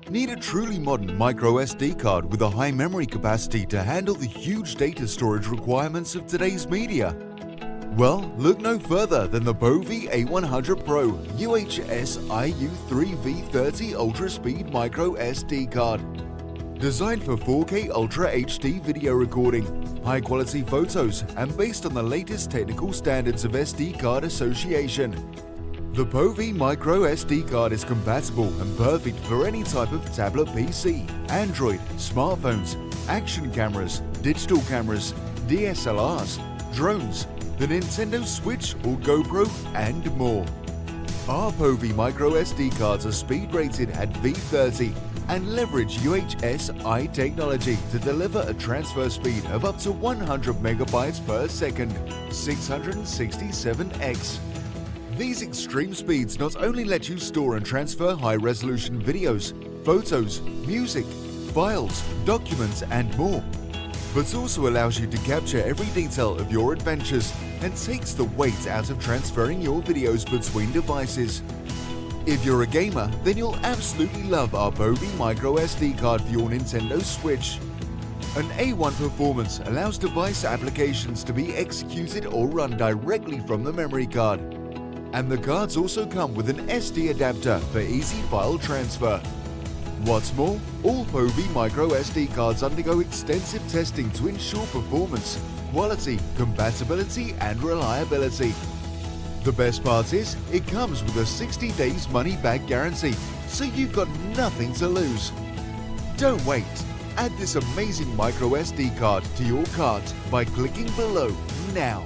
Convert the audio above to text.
Need a truly modern microSD card with a high memory capacity to handle the huge data storage requirements of today's media? Well, look no further than the Povee A100Pro UHD IU3 V30 Ultra Speed microSD card. Designed for 4K Ultra HD video recording, high quality photos, and based on the latest technical standards of SD Card Association. The Povee microSD card is compatible and perfect for any type of tablet PC, Android, smartphones, action cameras, digital cameras, DSLRs, drones, the Nintendo Switch or GoPro, and more. Our Povee microSD cards are speed rated at V30 and leverage UHD technology to deliver a transfer speed of up to 100 megabytes per second, 667x. These extreme speeds not only let you store and transfer high-resolution videos, photos, music, files, documents, and more, but also allows you to capture every detail of your adventures and takes the weight out of transferring your videos between devices. If you're a gamer, then you'll absolutely love our Povee microSD card for your Nintendo Switch. An A1 performance allows device applications to be executed or run directly from the memory card. And the cards also come with an SD adapter for easy file transfer. What's more, all Povee microSD cards undergo extensive testing to ensure performance, quality, compatibility, and reliability. The best part is, it comes with a 60 days money-back guarantee, so you've got nothing to lose. Don't wait. Add this amazing microSD card to your cart by clicking below now.